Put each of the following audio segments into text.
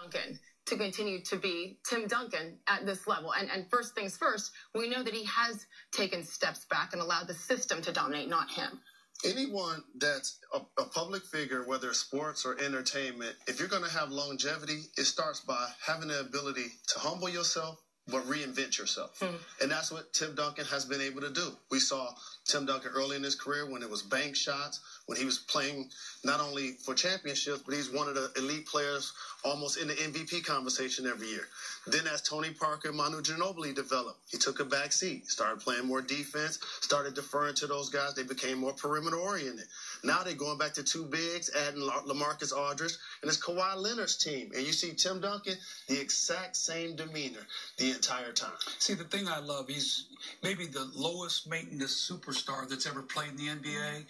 Duncan to continue to be Tim Duncan at this level. And first things first, we know that he has taken steps back and allowed the system to dominate, not him. Anyone that's a public figure, whether it's sports or entertainment, if you're going to have longevity, it starts by having the ability to humble yourself, but reinvent yourself. And that's what Tim Duncan has been able to do. We saw Tim Duncan early in his career when it was bank shots, when he was playing not only for championships, but he's one of the elite players almost in the MVP conversation every year. Then as Tony Parker and Manu Ginobili developed, he took a back seat, started playing more defense, started deferring to those guys. They became more perimeter oriented. Now they're going back to two bigs, adding LaMarcus Aldridge, and it's Kawhi Leonard's team. And you see Tim Duncan, the exact same demeanor the entire time. See, the thing I love, he's maybe the lowest maintenance superstar that's ever played in the NBA.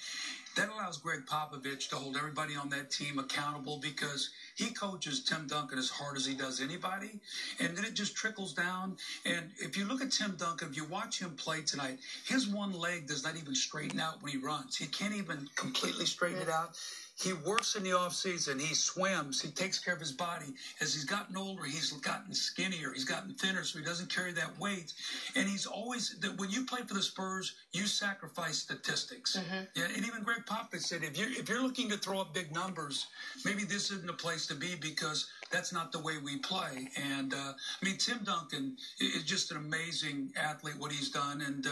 That allows Greg Popovich to hold everybody on that team accountable because he coaches Tim Duncan as hard as he does anybody. And then it just trickles down. And if you look at Tim Duncan, if you watch him play tonight, his one leg does not even straighten out when he runs. He can't even completely straighten it out. He works in the offseason. He swims. He takes care of his body. As he's gotten older, he's gotten skinnier. He's gotten thinner, so he doesn't carry that weight. And he's always, when you play for the Spurs, you sacrifice statistics. Yeah, and even Greg Popovich said, if you're looking to throw up big numbers, maybe this isn't a place to be because that's not the way we play. And, I mean, Tim Duncan is just an amazing athlete, what he's done. And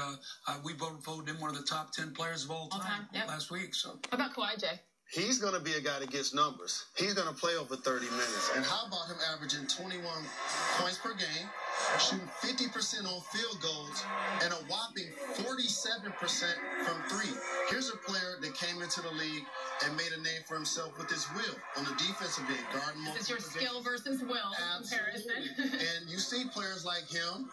we voted him one of the top 10 players of all time last week. So, how about Kawhi, Jay? He's going to be a guy that gets numbers. He's going to play over 30 minutes. And how about him averaging 21 points per game, shooting 50% on field goals, and a whopping 47% from three? Here's a player that came into the league and made a name for himself with his will on the defensive end. Guarding this is your skill versus will comparison. And you see players like him,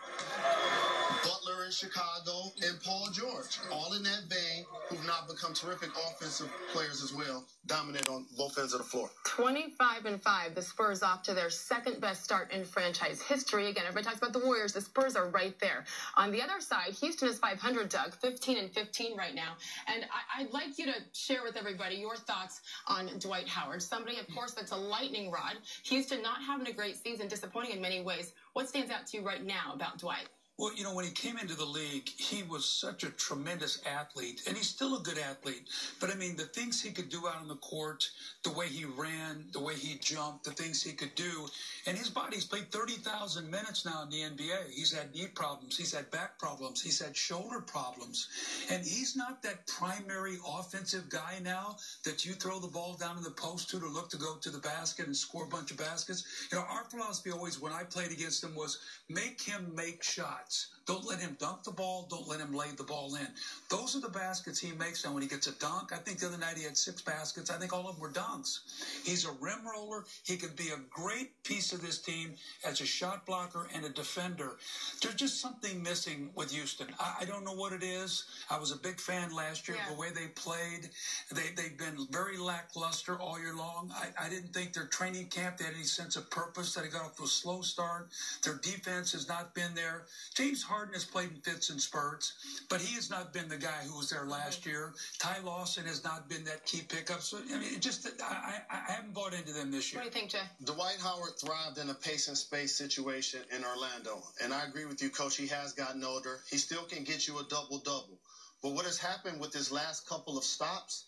Butler in Chicago, and Paul George, all in that vein, who've now become terrific offensive players as well, dominate on both ends of the floor. 25-5, the Spurs off to their second best start in franchise history. Again, everybody talks about the Warriors. The Spurs are right there. On the other side, Houston is 500, Doug, 15-15 right now. And I'd like you to share with everybody your thoughts on Dwight Howard, somebody, of course, that's a lightning rod. Houston not having a great season, disappointing in many ways. What stands out to you right now about Dwight? Well, you know, when he came into the league, he was such a tremendous athlete, and he's still a good athlete. But, I mean, the things he could do out on the court, the way he ran, the way he jumped, the things he could do, and his body's played 30,000 minutes now in the NBA. He's had knee problems. He's had back problems. He's had shoulder problems. And he's not that primary offensive guy now that you throw the ball down in the post to look to go to the basket and score a bunch of baskets. You know, our philosophy always when I played against him was make him make shots. Don't let him dunk the ball. Don't let him lay the ball in. Those are the baskets he makes now when he gets a dunk. I think the other night he had 6 baskets. I think all of them were dunks. He's a rim roller. He can be a great piece of this team as a shot blocker and a defender. There's just something missing with Houston. I don't know what it is. I was a big fan last year of the way they played. They've been very lackluster all year long. I didn't think their training camp, they had any sense of purpose. They got off to a slow start. Their defense has not been there. James Harden has played in fits and spurts, but he has not been the guy who was there last year. Ty Lawson has not been that key pickup. So, I mean, I haven't bought into them this year. What do you think, Jay? Dwight Howard thrived in a pace and space situation in Orlando. And I agree with you, Coach. He has gotten older. He still can get you a double-double. But what has happened with his last couple of stops,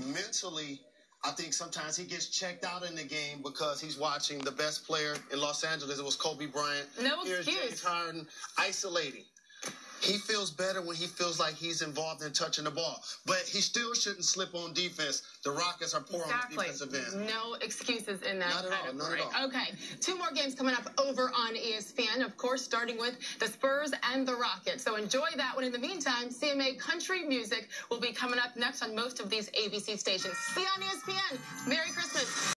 mentally, I think sometimes he gets checked out in the game because he's watching the best player in Los Angeles. It was Kobe Bryant. No Here's excuse. James Harden isolating. He feels better when he feels like he's involved in touching the ball. But he still shouldn't slip on defense. The Rockets are poor on the defensive end. No excuses in that Not at all. Not at all. Okay, 2 more games coming up over on ESPN, of course, starting with the Spurs and the Rockets. So enjoy that one. In the meantime, CMA Country Music will be coming up next on most of these ABC stations. See you on ESPN. Merry Christmas.